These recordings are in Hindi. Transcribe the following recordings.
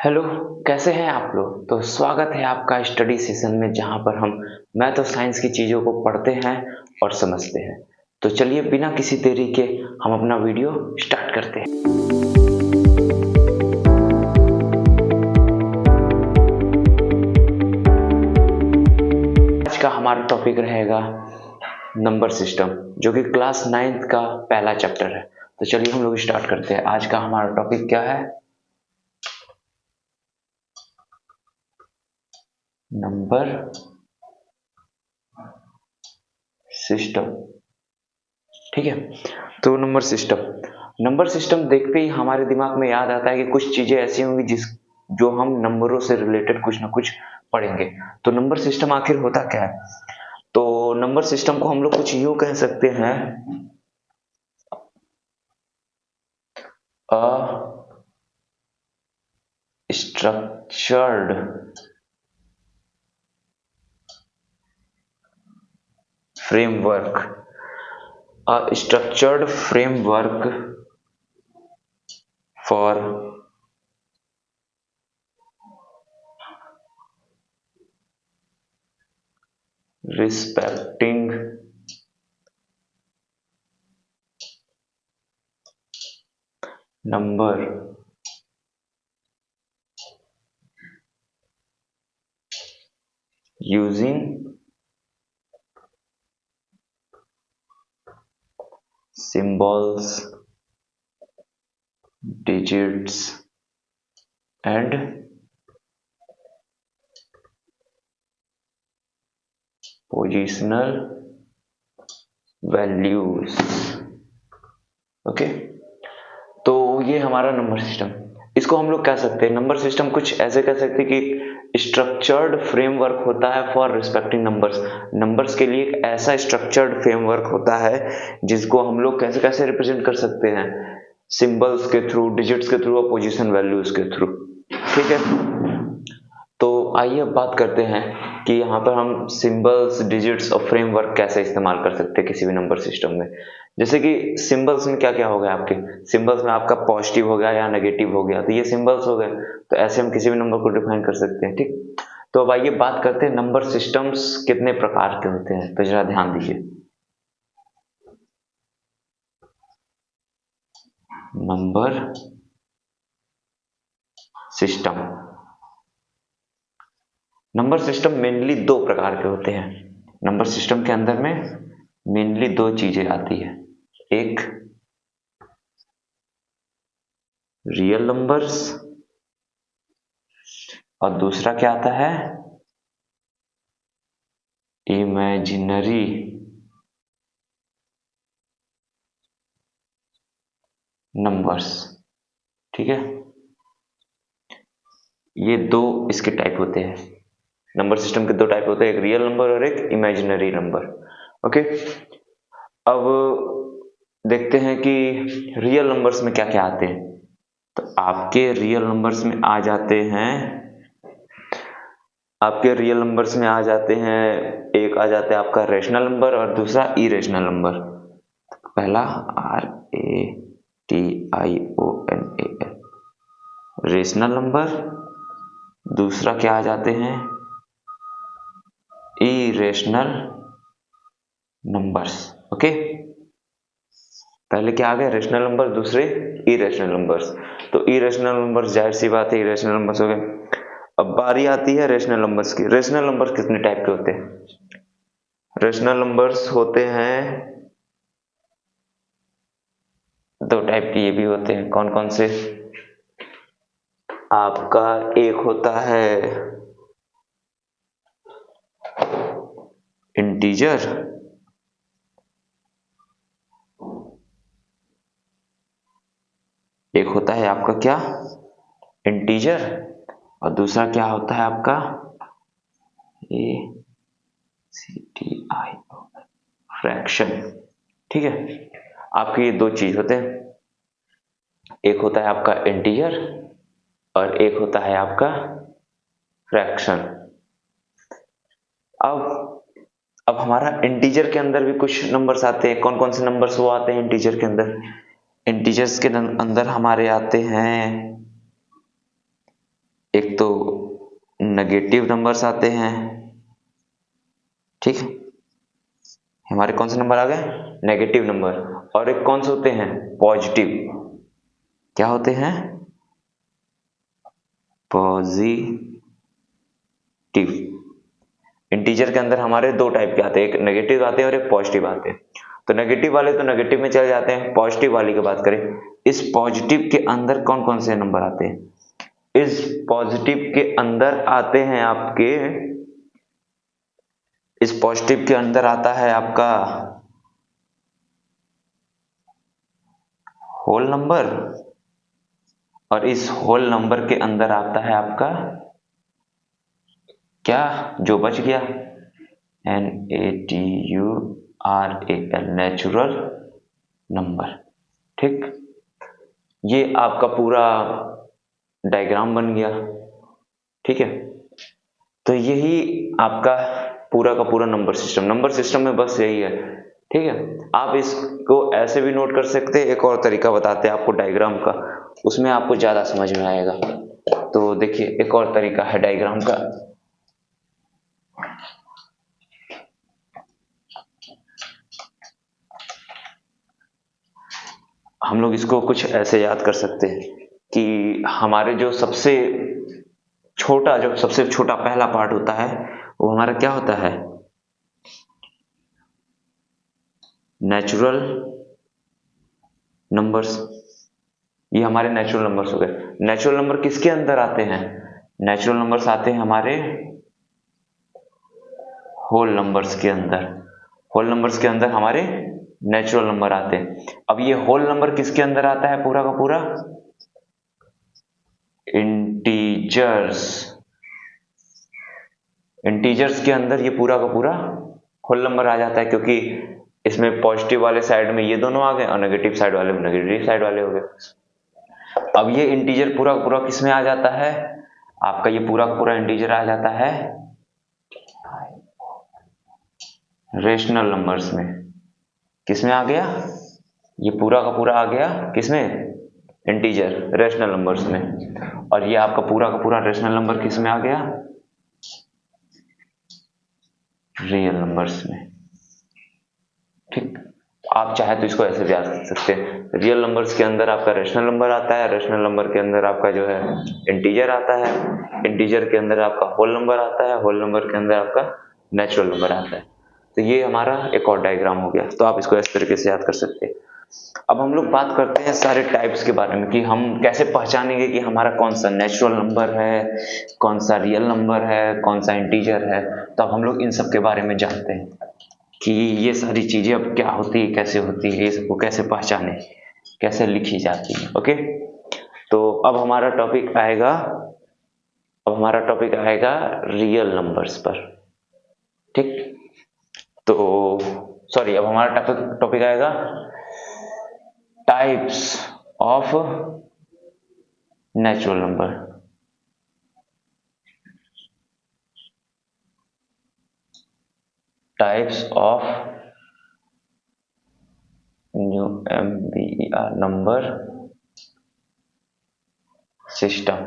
हेलो, कैसे हैं आप लोग। तो स्वागत है आपका स्टडी सेशन में, जहां पर हम मैथ और साइंस की चीज़ों को पढ़ते हैं और समझते हैं। तो चलिए बिना किसी देरी के हम अपना वीडियो स्टार्ट करते हैं। आज का हमारा टॉपिक रहेगा नंबर सिस्टम, जो कि क्लास 9th का पहला चैप्टर है। तो चलिए हम लोग स्टार्ट करते हैं। आज का हमारा टॉपिक क्या है? Number system. ठीक है, तो नंबर सिस्टम देखते ही हमारे दिमाग में याद आता है कि कुछ चीजें ऐसी होंगी जो हम नंबरों से रिलेटेड कुछ ना कुछ पढ़ेंगे। तो नंबर सिस्टम आखिर होता क्या है? तो नंबर सिस्टम को हम लोग कुछ यूं कह सकते हैं, a structured framework, for respecting number using symbols, digits and positional values। Okay, तो ये हमारा नंबर सिस्टम। इसको हम लोग कह सकते हैं, नंबर सिस्टम कुछ ऐसे कह सकते हैं कि स्ट्रक्चर्ड फ्रेमवर्क होता है फॉर रिस्पेक्टिंग नंबर्स। नंबर्स के लिए एक ऐसा स्ट्रक्चर्ड फ्रेमवर्क होता है जिसको हम लोग कैसे कैसे रिप्रेजेंट कर सकते हैं, सिंबल्स के थ्रू, डिजिट्स के थ्रू और पोजीशन वैल्यूज के थ्रू। ठीक है, तो आइए अब बात करते हैं कि यहाँ पर हम सिंबल्स, डिजिट्स और फ्रेमवर्क कैसे इस्तेमाल कर सकते हैं किसी भी नंबर सिस्टम में। जैसे कि सिंबल्स में क्या क्या हो गया, आपके सिंबल्स में आपका पॉजिटिव हो गया या नेगेटिव हो गया, तो ये सिंबल्स हो गए। तो ऐसे हम किसी भी नंबर को डिफाइन कर सकते हैं। ठीक, तो अब आइए बात करते हैं नंबर सिस्टम्स कितने प्रकार के होते हैं। तो जरा ध्यान दीजिए, number system number system mainly दो प्रकार के होते हैं। नंबर सिस्टम के अंदर में मेनली दो चीजें आती है, एक रियल नंबर्स और दूसरा क्या आता है, इमेजिनरी नंबर्स। ठीक है, ये दो इसके टाइप होते हैं। नंबर सिस्टम के दो टाइप होते हैं, एक रियल नंबर और एक इमेजिनरी नंबर। ओके, अब देखते हैं कि रियल नंबर्स में क्या क्या आते हैं। तो आपके रियल नंबर्स में आ जाते हैं, एक आ जाता है आपका रेशनल नंबर और दूसरा इरेशनल नंबर। पहला RATIONAL रेशनल नंबर, दूसरा क्या आ जाते हैं, इरेशनल नंबर्स। ओके, पहले क्या आ गया, रेशनल नंबर, दूसरे इरेशनल नंबर्स। तो इरेशनल नंबर्स जाहिर सी बात है इरेशनल नंबर्स हो गए। अब बारी आती है रेशनल नंबर्स की। रेशनल नंबर्स कितने टाइप के होते हैं? रेशनल नंबर्स होते हैं दो टाइप के, ये भी होते हैं। कौन कौन से? आपका एक होता है इंटीजर, एक होता है आपका क्या, इंटीजर, और दूसरा क्या होता है आपका ACTIO फ्रैक्शन। ठीक है, आपके ये दो चीज होते हैं, एक होता है आपका इंटीजर और एक होता है आपका फ्रैक्शन। अब हमारा इंटीजर के अंदर भी कुछ नंबर्स आते हैं। कौन कौन से नंबर्स वो आते हैं इंटीजर के अंदर? इंटीजर्स के अंदर हमारे आते हैं एक तो नेगेटिव नंबर्स आते हैं, ठीक है, हमारे कौन से नंबर आ गए, नेगेटिव नंबर, और एक कौन से होते हैं, पॉजिटिव, क्या होते हैं, पॉजिटिव। इंटीजर के अंदर हमारे दो टाइप के आते हैं, एक नेगेटिव आते हैं और एक पॉजिटिव आते हैं। तो नेगेटिव वाले तो नेगेटिव में चले जाते हैं, पॉजिटिव वाली की बात करें, इस पॉजिटिव के अंदर कौन कौन से नंबर आते हैं, इस पॉजिटिव के अंदर आते हैं आपके, इस पॉजिटिव के अंदर आता है आपका होल नंबर, और इस होल नंबर के अंदर आता है आपका क्या, जो बच गया, NATURAL, नेचुरल नंबर। ठीक, ये आपका पूरा डायग्राम बन गया। ठीक है, तो यही आपका पूरा का पूरा नंबर सिस्टम में बस यही है। ठीक है, आप इसको ऐसे भी नोट कर सकते हैं, एक और तरीका बताते हैं आपको डायग्राम का, उसमें आपको ज्यादा समझ में आएगा। तो देखिए, एक और तरीका है डायग्राम का, हम लोग इसको कुछ ऐसे याद कर सकते हैं कि हमारे जो सबसे छोटा पहला पार्ट होता है वो हमारा क्या होता है, नेचुरल नंबर्स। ये हमारे नेचुरल नंबर्स हो गए। नेचुरल नंबर किसके अंदर आते हैं, नेचुरल नंबर्स आते हैं हमारे होल नंबर्स के अंदर, होल नंबर्स के अंदर हमारे नेचुरल नंबर आते हैं। अब ये होल नंबर किसके अंदर आता है, पूरा का पूरा इंटीजर्स, इंटीजर्स के अंदर ये पूरा का पूरा होल नंबर आ जाता है, क्योंकि इसमें पॉजिटिव वाले साइड में ये दोनों आ गए और नेगेटिव साइड वाले में नेगेटिव साइड वाले हो गए। अब ये इंटीजर पूरा पूरा किस में आ जाता है, आपका ये पूरा पूरा इंटीजर आ जाता है रेशनल नंबर्स में। किस में आ गया, ये पूरा का पूरा आ गया किसमें, इंटीजर, रेशनल नंबर्स में। और ये आपका पूरा का पूरा रेशनल नंबर किस में आ गया, रियल नंबर्स में। ठीक, आप चाहे तो इसको ऐसे भी याद कर सकते हैं, रियल नंबर्स के अंदर आपका रेशनल नंबर आता है, रेशनल नंबर के अंदर आपका जो है इंटीजर आता है, इंटीजर के अंदर आपका होल नंबर आता है, होल नंबर के अंदर आपका नेचुरल नंबर आता है। तो ये हमारा एक और डायग्राम हो गया, तो आप इसको इस तरीके से याद कर सकते हैं। अब हम लोग बात करते हैं सारे टाइप्स के बारे में, कि हम कैसे पहचानेंगे कि हमारा कौन सा नेचुरल नंबर है, कौन सा रियल नंबर है, कौन सा इंटीजर है। तो अब हम लोग इन सब के बारे में जानते हैं कि ये सारी चीजें अब क्या होती है, कैसे होती है, ये सबको कैसे पहचाने, कैसे लिखी जाती है। ओके, तो अब हमारा टॉपिक आएगा रियल नंबर्स पर। ठीक, तो सॉरी, अब हमारा टॉपिक आएगा types of natural number. Types of number system.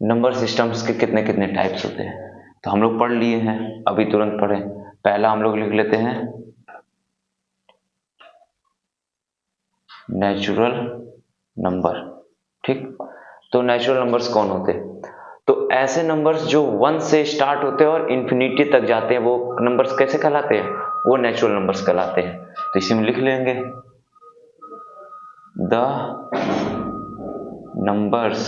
Number systems के कितने कितने टाइप्स होते हैं, तो हम लोग पढ़ लिए हैं, अभी तुरंत पढ़े। पहला हम लोग लिख लेते हैं नेचुरल नंबर। ठीक, तो नेचुरल नंबर्स कौन होते हैं, तो ऐसे नंबर्स जो 1 से स्टार्ट होते हैं और इंफिनिटी तक जाते हैं, वो नंबर्स कैसे कहलाते हैं, वो नेचुरल नंबर्स कहलाते हैं। तो इसी में लिख लेंगे the numbers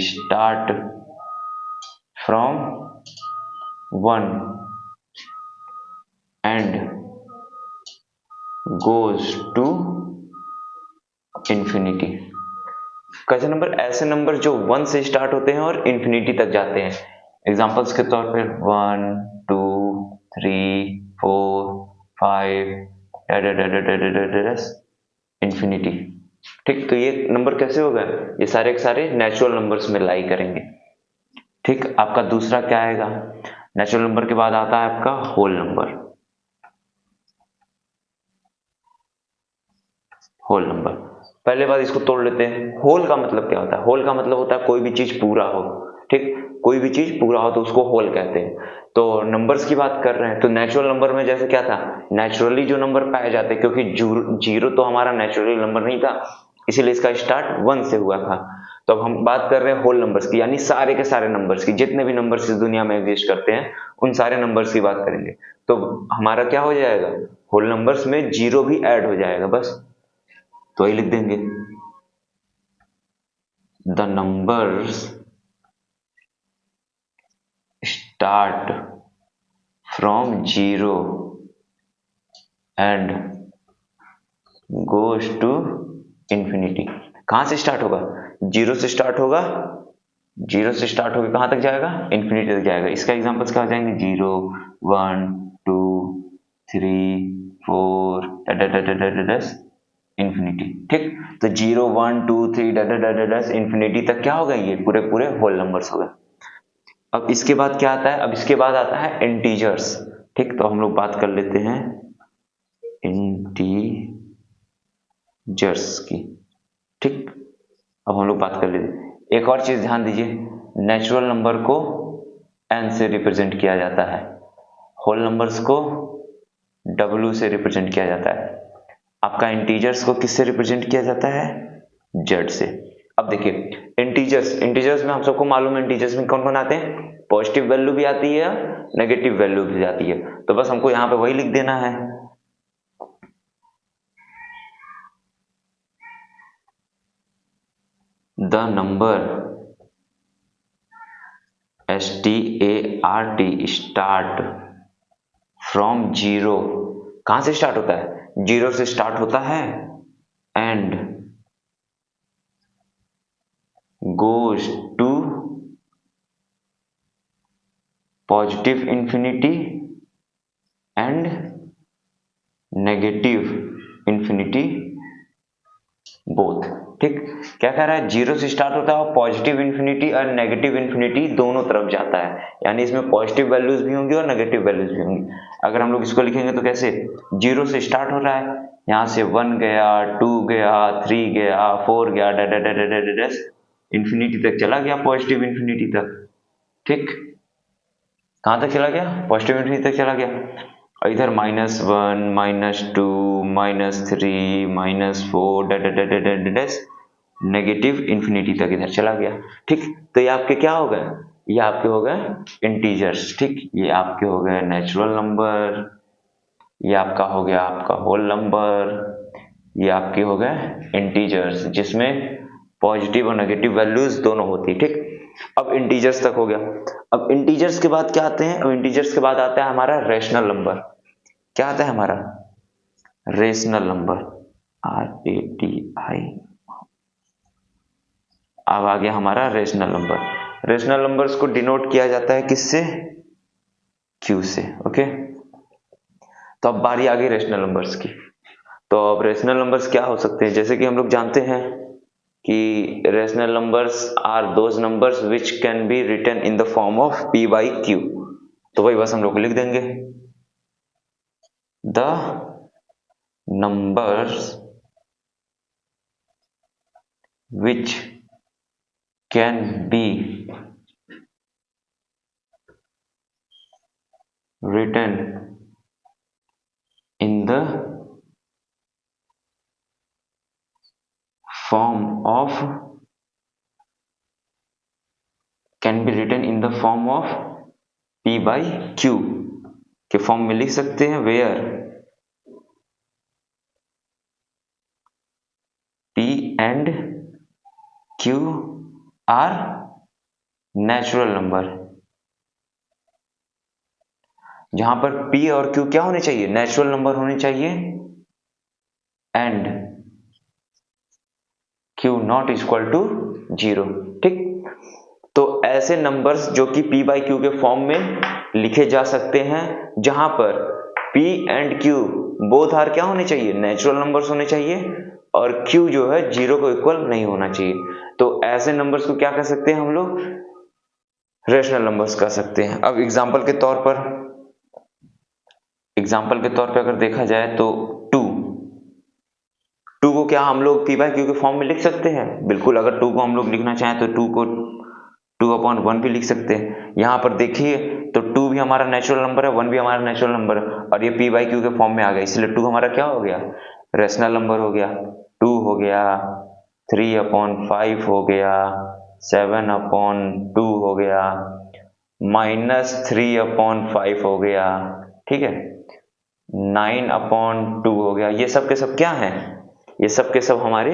start from 1 and goes to infinity. कैसे नंबर, ऐसे नंबर जो 1 से स्टार्ट होते हैं और इंफिनिटी तक जाते हैं। एग्जांपल्स के तौर पर 1 2 3 4 5 इंफिनिटी। ठीक, तो ये नंबर कैसे होगा, ये सारे के सारे नेचुरल नंबर्स में लाई करेंगे। ठीक, आपका दूसरा क्या आएगा, नेचुरल नंबर के बाद आता है आपका होल नंबर। होल नंबर पहले बात इसको तोड़ लेते हैं। होल का मतलब क्या होता है? होल का मतलब होता है कोई भी चीज पूरा हो, ठीक, कोई भी चीज पूरा हो तो उसको होल कहते हैं। तो नंबर्स की बात कर रहे हैं तो नेचुरल नंबर में जैसे क्या था, नेचुरली जो नंबर पाए जाते, क्योंकि जीरो तो हमारा नेचुरली नंबर नहीं था, इसीलिए इसका स्टार्ट 1 से हुआ था। तो अब हम बात कर रहे हैं होल नंबर्स की, यानी सारे के सारे नंबर्स की, जितने भी नंबर्स इस दुनिया में एग्जिस्ट करते हैं उन सारे नंबर्स की बात करेंगे। तो हमारा क्या हो जाएगा, होल नंबर्स में जीरो भी ऐड हो जाएगा बस, तो वही लिख देंगे, the numbers start from zero and goes to infinity. कहां से स्टार्ट होगा? जीरो से स्टार्ट होगा, जीरो से स्टार्ट होकर कहां तक जाएगा? इंफिनिटी तक जाएगा। इसका एग्जांपल्स क्या हो जाएंगे? 0 1 2 3 4 इंफिनिटी, ठीक। तो 0 1 2 3 इंफिनिटी तक क्या हो गए? ये पूरे पूरे होल नंबर्स हो गए। अब इसके बाद क्या आता है? अब इसके बाद आता है इंटीजर्स, ठीक। तो हम लोग बात कर लेते हैं इंटीजर्स की, ठीक। अब हम लोग बात कर लेते हैं, एक और चीज ध्यान दीजिए, नेचुरल नंबर को n से रिप्रेजेंट किया जाता है, होल नंबर्स को w से रिप्रेजेंट किया जाता है, आपका इंटीजर्स को किससे रिप्रेजेंट किया जाता है? z से। अब देखिए इंटीजर्स में हम सबको मालूम है, इंटीजर्स में कौन कौन आते हैं? पॉजिटिव वैल्यू भी आती है, नेगेटिव वैल्यू भी आती है, तो बस हमको यहाँ पे वही लिख देना है, the number START start from zero. कहां से स्टार्ट होता है? जीरो से स्टार्ट होता है and goes to positive infinity and negative infinity both, ठीक। क्या कह रहा है? जीरो से स्टार्ट होता है और पॉजिटिव इंफिनिटी और नेगेटिव इंफिनिटी दोनों तरफ जाता है, यानी इसमें पॉजिटिव वैल्यूज भी होंगी और नेगेटिव वैल्यूज भी होंगी। अगर हम लोग इसको लिखेंगे तो कैसे? जीरो से स्टार्ट हो रहा है, यहाँ से 1 गया, 2 गया, 3 गया, 4 गया, इंफिनिटी तक चला गया, पॉजिटिव इंफिनिटी तक, ठीक। कहां तक चला गया? पॉजिटिव इंफिनिटी तक चला गया। और इधर -1 -2 -3 -4 नेगेटिव इंफिनिटी तक इधर चला गया, ठीक। तो ये आपके क्या हो गए? ये आपके हो गए इंटीजर्स, ठीक। ये आपके हो गए नेचुरल नंबर, ये आपका हो गया आपका होल नंबर, ये आपके हो गए इंटीजर्स जिसमें पॉजिटिव और नेगेटिव वैल्यूज दोनों होती, ठीक। अब इंटीजर्स तक हो गया। अब इंटीजर्स के बाद क्या आते हैं? अब इंटीजर्स के बाद आता है हमारा रेशनल नंबर। क्या आता है हमारा? Rational number, RATI। अब आ गया हमारा रेशनल नंबर। रेशनल नंबर्स को डिनोट किया जाता है किससे? Q से, ओके। तो अब बारी आ गई रेशनल नंबर्स की। तो अब रेशनल नंबर्स क्या हो सकते हैं? जैसे कि हम लोग जानते हैं कि rational numbers are those numbers which can be written in the form of P/Q। तो वही बस हम लोग लिख देंगे, the numbers which can be written in the form of P/Q के फॉर्म में लिख सकते हैं, where P and Q are natural number, जहां पर P और Q क्या होने चाहिए? नेचुरल नंबर होने चाहिए, and Q not equal to 0, ठीक। तो ऐसे नंबर्स जो कि P/Q के फॉर्म में लिखे जा सकते हैं, जहां पर P and Q both are क्या होने चाहिए? नेचुरल नंबर्स होने चाहिए, और Q जो है 0 को इक्वल नहीं होना चाहिए। तो ऐसे नंबर्स को क्या कह सकते हैं हम लोग? रेशनल नंबर्स कह सकते हैं। अब एग्जाम्पल के तौर पर अगर देखा जाए तो 2 2 को क्या हम लोग p बाई क्यू के फॉर्म में लिख सकते हैं? बिल्कुल, अगर 2 को हम लोग लिखना चाहें तो 2 को 2/1 भी लिख सकते हैं। यहाँ पर देखिए तो 2 भी हमारा नेचुरल नंबर है, 1 भी हमारा नेचुरल नंबर है, और ये p बाई क्यू के फॉर्म में आ गया, इसलिए 2 हमारा क्या हो गया? रेशनल नंबर हो गया। 2 हो गया, 3/5 हो गया, 7/2 हो गया, -3/5 हो गया, ठीक है, 9/2 हो गया। ये सब के सब क्या हैं? ये सब के सब हमारे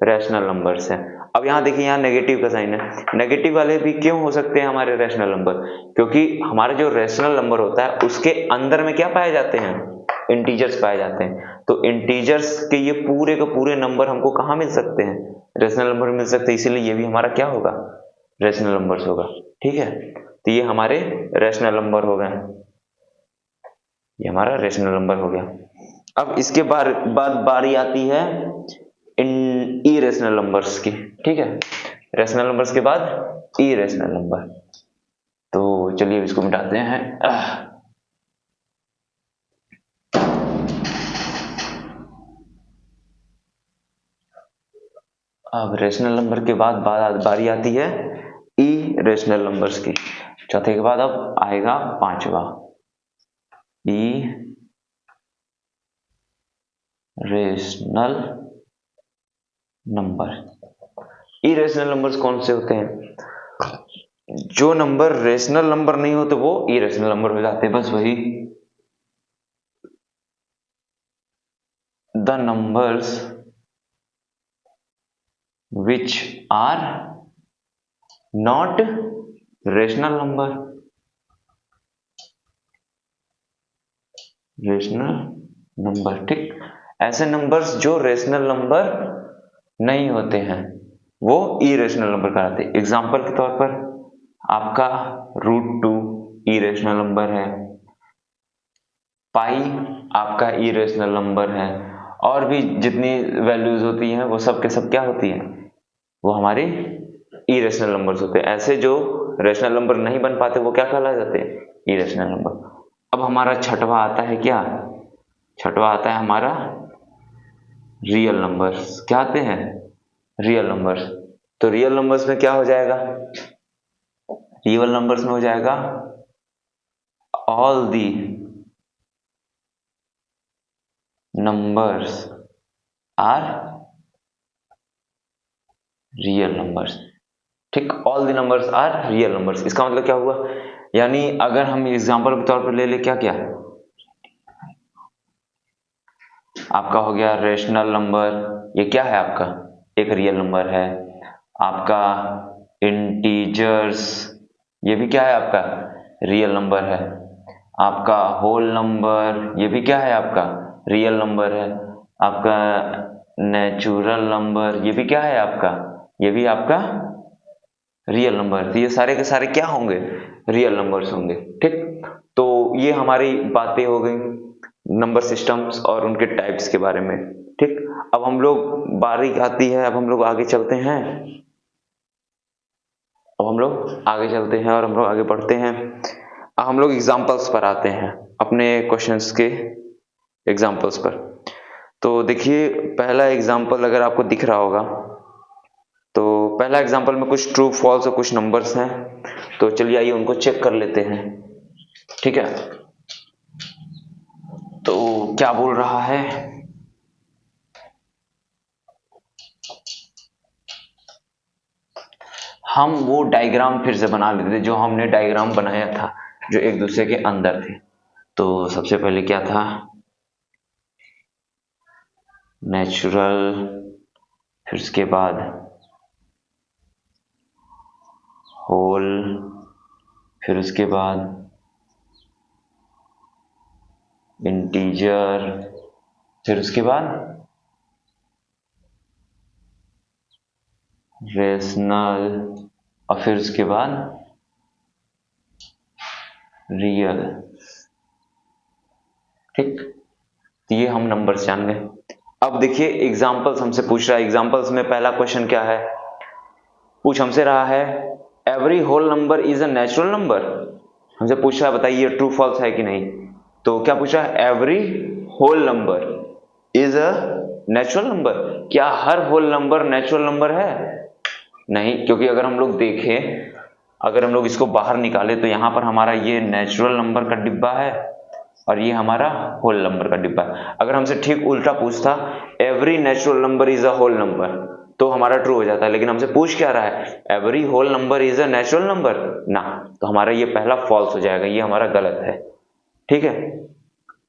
रैशनल नंबर्स हैं। अब यहाँ देखिए, यहाँ नेगेटिव का साइन है। नेगेटिव वाले भी क्यों हो सकते हैं हमारे रैशनल नंबर? क्योंकि हमारा जो रैशनल नंबर होता है उसके अंदर में क्या पाए जाते हैं? इंटीजर्स पाए जाते हैं। तो इंटीजर्स के ये पूरे के पूरे नंबर हमको कहाँ मिल सकते हैं? रैशनल नंबर मिल सकते हैं, इसीलिए ये भी हमारा क्या होगा? रैशनल नंबर्स होगा, ठीक है। तो ये हमारे रैशनल नंबर हो गए, ये हमारा रैशनल नंबर हो गया। अब इसके बाद बारी आती है इरेशनल नंबर्स की, ठीक है। रैशनल नंबर्स के बाद इरेशनल नंबर। तो चलिए इसको मिटाते हैं। अब रैशनल नंबर के बाद बारी आती है इरेशनल नंबर्स की। चौथे के बाद अब आएगा पांचवा, इरेशनल नंबर। इरेशनल नंबर्स कौन से होते हैं? जो नंबर रेशनल नंबर नहीं होते वो इरेशनल नंबर हो जाते हैं, बस वही। The numbers which are not rational number, rational number, ठीक। ऐसे नंबर्स जो रेशनल नंबर नहीं होते हैं वो इरेशनल नंबर कहलाते हैं। एग्जाम्पल के तौर पर आपका √2 इरेशनल नंबर है, पाई आपका इरेशनल नंबर है, और भी जितनी वैल्यूज होती हैं वो सब के सब क्या होती हैं? वो हमारे इरेशनल नंबर्स होते हैं। ऐसे जो रेशनल नंबर नहीं बन पाते वो क्या कहलाए जाते हैं? Irrational number. अब हमारा छठवा आता है क्या? छठवा आता है हमारा रियल नंबर्स। क्या आते हैं? Real numbers. तो रियल नंबर्स में क्या हो जाएगा? रियल नंबर्स में हो जाएगा all the numbers are real numbers, ठीक। All the numbers are real numbers, इसका मतलब क्या हुआ? यानी अगर हम एग्जांपल के तौर पर ले ले, क्या क्या आपका हो गया रेशनल नंबर, ये क्या है आपका? एक रियल नंबर है। आपका इंटीजर्स, ये भी क्या है आपका? रियल नंबर है। आपका होल नंबर, ये भी क्या है आपका? रियल नंबर है। आपका नेचुरल नंबर, ये भी क्या है आपका? ये भी आपका रियल नंबर। तो ये सारे के सारे क्या होंगे? रियल नंबर्स होंगे, ठीक। तो ये हमारी बातें हो गई नंबर सिस्टम्स और उनके टाइप्स के बारे में, ठीक। अब हम लोग बारी आती है, अब हम लोग आगे चलते हैं। अब हम लोग आगे चलते हैं और हम लोग आगे बढ़ते हैं। अब हम लोग एग्जाम्पल्स पर आते हैं, अपने क्वेश्चंस के एग्जाम्पल्स पर। तो देखिए पहला एग्जाम्पल अगर आपको दिख रहा होगा, तो पहला एग्जाम्पल में कुछ ट्रू फॉल्स और कुछ नंबर्स हैं। तो चलिए आइए उनको चेक कर लेते हैं, ठीक है। तो क्या बोल रहा है? हम वो डायग्राम फिर से बना लेते थे जो हमने डायग्राम बनाया था, जो एक दूसरे के अंदर थे। तो सबसे पहले क्या था? नेचुरल, फिर उसके बाद होल, फिर उसके बाद इंटीजर, फिर उसके बाद रेशनल, और फिर उसके बाद रियल, ठीक। तो ये हम नंबर्स जान गए। अब देखिए एग्जाम्पल्स हमसे पूछ रहा है। एग्जाम्पल्स में पहला क्वेश्चन क्या है? पूछ हमसे रहा है every whole number is a natural number. हमसे पूछ रहा है बताइए ट्रू फॉल्स है कि नहीं। तो क्या पूछ रहा है? Every whole number is a natural number? क्या हर होल नंबर नेचुरल नंबर है? नहीं, क्योंकि अगर हम लोग देखें, अगर हम लोग इसको बाहर निकाले तो यहाँ पर हमारा ये नेचुरल नंबर का डिब्बा है और ये हमारा होल नंबर का डिब्बा है। अगर हमसे ठीक उल्टा पूछता every natural number is a whole number, तो हमारा ट्रू हो जाता है, लेकिन हमसे पूछ क्या रहा है, every whole number is a natural number ना, तो हमारा ये पहला फॉल्स हो जाएगा, ये हमारा गलत है। ठीक है,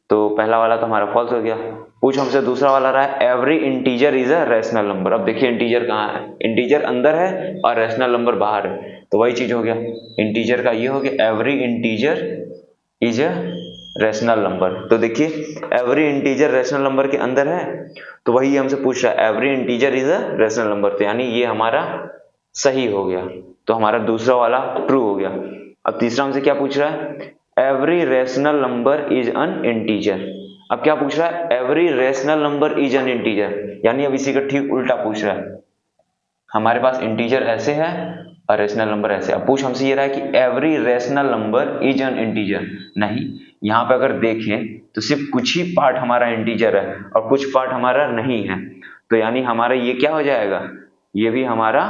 तो पहला वाला तो हमारा फॉल्स हो गया। पूछ हमसे दूसरा वाला रहा है every integer is a rational number. अब देखिए इंटीजर कहाँ है, इंटीजर अंदर है और रैशनल नंबर बाहर है, तो वही चीज हो गया, इंटीजर का ये हो गया every integer is a rational number. तो देखिए एवरी इंटीजर रैशनल नंबर के अंदर है, तो वही हमसे पूछ रहा है every integer is a rational number, तो यानी ये हमारा सही हो गया, तो हमारा दूसरा वाला ट्रू हो गया। अब तीसरा हमसे क्या पूछ रहा है, every rational number is an integer. अब क्या पूछ रहा है, every rational number is an integer, यानी अब इसी का ठीक उल्टा पूछ रहा है। हमारे पास इंटीजर ऐसे है और रैशनल नंबर ऐसे। अब पूछ हमसे ये रहा है कि every rational number is an integer. नहीं, यहाँ पे अगर देखें तो सिर्फ कुछ ही पार्ट हमारा इंटीजर है और कुछ पार्ट हमारा नहीं है, तो यानी हमारा ये क्या हो जाएगा, ये भी हमारा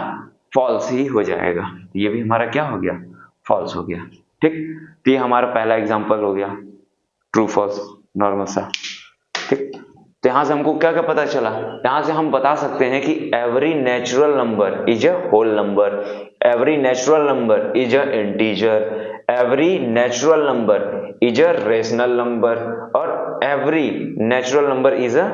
फॉल्स ही हो जाएगा, ये भी हमारा क्या हो गया, फॉल्स हो गया। ठीक, तो ये हमारा पहला एग्जांपल हो गया, ट्रू फॉल्स नॉर्मल सा। ठीक, तो यहां से हमको क्या क्या पता चला, यहां से हम बता सकते हैं कि every natural number is a whole number, every natural number is a integer, every natural number is a rational number और every natural number is a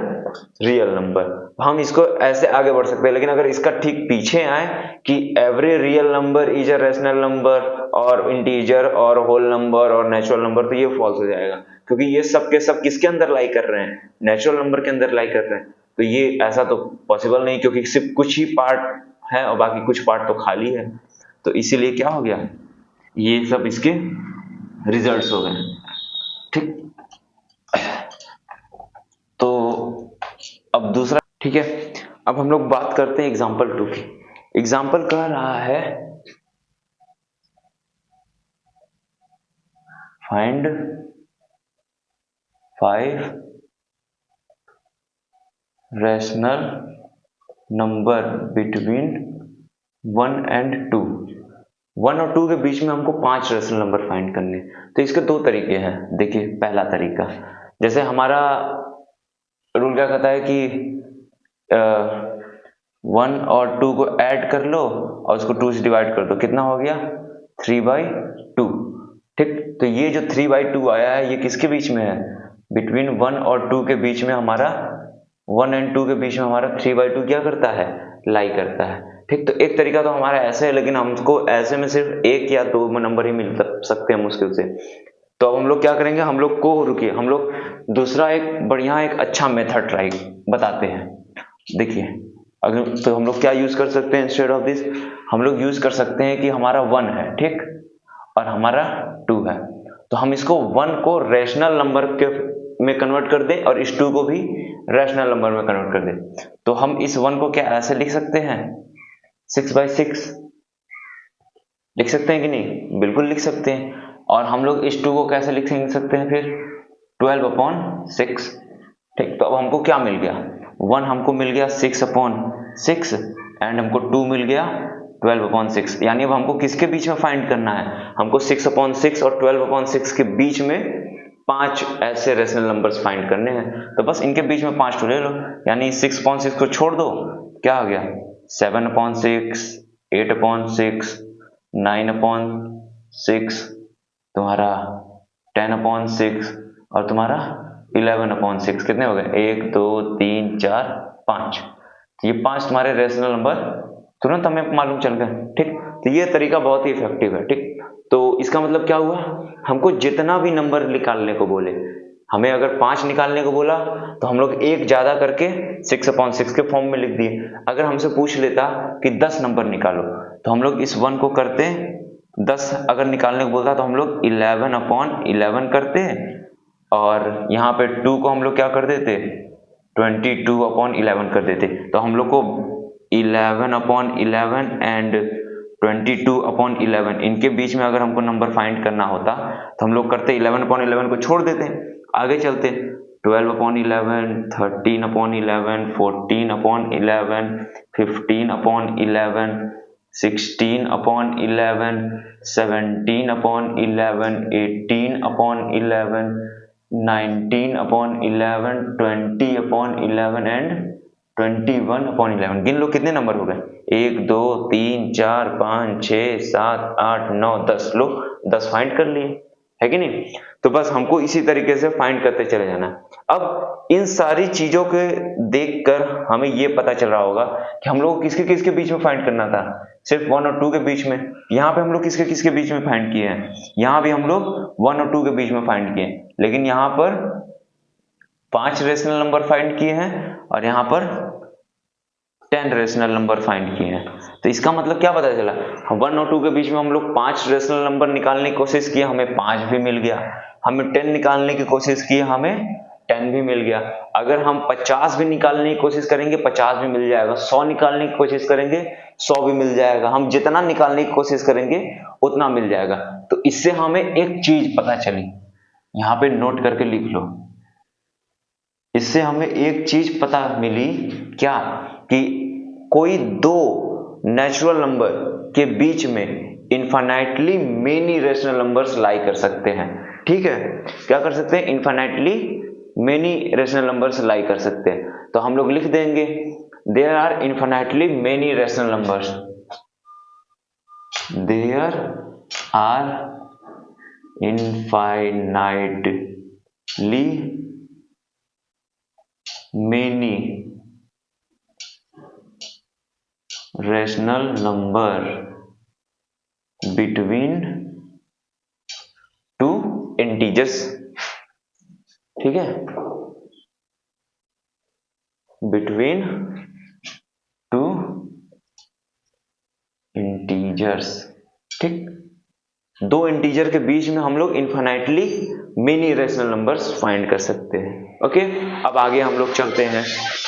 real number. हम इसको ऐसे आगे बढ़ सकते हैं, लेकिन अगर इसका ठीक पीछे आए कि every real number is a rational number और इंटीजर और होल नंबर और नेचुरल नंबर, तो ये फॉल्स हो जाएगा, क्योंकि ये सब के सब किसके अंदर लाई कर रहे हैं, नेचुरल नंबर के अंदर लाई कर रहे हैं, तो ये ऐसा तो पॉसिबल नहीं, क्योंकि सिर्फ कुछ ही पार्ट है और बाकी कुछ पार्ट तो खाली है, तो इसीलिए क्या हो गया, ये सब इसके रिजल्ट्स हो गए। ठीक, तो अब दूसरा, ठीक है, अब हम लोग बात करते हैं एग्जाम्पल 2 की। एग्जाम्पल कह रहा है find 5 rational number between 1 and 2। 1 और 2 के बीच में हमको 5 रैशनल नंबर फाइंड करने। तो इसके दो तरीके हैं। देखिए पहला तरीका, जैसे हमारा रूल क्या कहता है कि 1 और 2 को ऐड कर लो और उसको 2 से डिवाइड कर दो, कितना हो गया 3/2। ठीक, तो ये जो 3/2 आया है ये किसके बीच में है, बिटवीन 1 और 2 के बीच में, हमारा 1 and 2 के बीच में हमारा 3/2 क्या करता है, लाई करता है। ठीक, तो एक तरीका तो हमारा ऐसे है, लेकिन हमको ऐसे में सिर्फ 1 या 2 नंबर ही मिल सकते हैं मुश्किल से। तो अब हम लोग क्या करेंगे, हम लोग को रुकिए, हम लोग दूसरा एक बढ़िया एक अच्छा मेथड ट्राई बताते हैं। देखिए अगर तो हम लोग क्या यूज कर सकते हैं, इंस्टेड ऑफ दिस हम लोग यूज कर सकते हैं कि हमारा 1 है, ठीक, और हमारा 2 है, तो हम इसको 1 को रैशनल नंबर के में कन्वर्ट कर दें और इस 2 को भी रैशनल नंबर में कन्वर्ट कर दें। तो हम इस 1 को क्या ऐसे लिख सकते हैं, 6/6 लिख सकते हैं कि नहीं, बिल्कुल लिख सकते हैं। और हम लोग इस 2 को कैसे लिख सकते हैं फिर, 12/6। ठीक, तो अब हमको क्या मिल गया, 1 हमको मिल गया 6/6 एंड हमको 2 मिल गया 12/6। यानी अब हमको किसके बीच में फाइंड करना है, हमको 6/6 और 12/6 के बीच में 5 ऐसे रेशनल नंबर्स फाइंड करने हैं। तो बस इनके बीच में 5 ले लो, यानी 6/6 को छोड़ दो, क्या हो गया 7/6, 8/6, 9/6, तुम्हारा 10/6 और तुम्हारा 11/6। कितने हो गए, 1 2 3 4 5। ये 5 तुम्हारे रेशनल नंबर तुरंत हमें मालूम चल गए। ठीक, तो ये तरीका बहुत ही इफेक्टिव है। ठीक, तो इसका मतलब क्या हुआ, हमको जितना भी नंबर निकालने को बोले, हमें अगर 5 निकालने को बोला तो हम लोग एक ज्यादा करके 6/6 के फॉर्म में लिख दिए। अगर हमसे पूछ लेता कि 10 नंबर निकालो तो हम लोग इस 1 को करते 10, अगर निकालने को बोलता तो हम लोग 11/11 करते और यहाँ पे 2 को हम लोग क्या कर देते 22/11 कर देते। तो हम लोग को 11/11 एंड 22/11 इनके बीच में अगर हमको नंबर फाइंड करना होता तो हम लोग करते 11/11 को छोड़ देते, आगे चलते 12/11, 13/11, 14/11, 15/11, 16/11, 17/11, 18/11, 19/11, 20/11 एंड 21/11। गिन लो कितने नंबर हो गए, 1 2 3 4 5 6 7 8 9 10। लो 10 फाइंड कर लिए, है कि नहीं। तो बस हमको इसी तरीके से फाइंड करते चले जाना है। अब इन सारी चीजों के देखकर हमें ये पता चल रहा होगा कि हम लोग किसके किसके बीच में फाइंड करना था, सिर्फ 1 और 2 के बीच में। यहाँ पे हम लोग किसके किसके बीच में फाइंड किए हैं, यहाँ भी हम लोग 1 और 2 के बीच में फाइंड किए, लेकिन यहाँ पर 5 रेशनल नंबर फाइंड किए हैं और यहाँ पर 10 रेशनल नंबर फाइंड किए हैं। तो इसका मतलब क्या पता चला, 1 और 2 के बीच में हम लोग 5 रेशनल नंबर निकालने की कोशिश की, हमें 5 भी मिल गया। हमें 10 निकालने की कोशिश की, हमें 10 भी मिल गया। अगर हम 50 भी निकालने की कोशिश करेंगे 50 भी मिल जाएगा, 100 निकालने की कोशिश करेंगे 100 भी मिल जाएगा। हम जितना निकालने की कोशिश करेंगे उतना मिल जाएगा। तो इससे हमें एक चीज पता चली, यहाँ पे नोट करके लिख लो। इससे हमें एक चीज पता मिली, क्या, कि कोई दो नेचुरल नंबर के बीच में infinitely many rational numbers lie कर सकते हैं। ठीक है, क्या कर सकते हैं, infinitely many rational numbers lie कर सकते हैं। तो हम लोग लिख देंगे there are infinitely many rational numbers, there are infinitely many rational number between two integers. ठीक है, बिटवीन टू इंटीजर्स। ठीक, दो इंटीजर के बीच में हम लोग infinitely many rational numbers find कर सकते हैं। ओके, अब आगे हम लोग चलते हैं।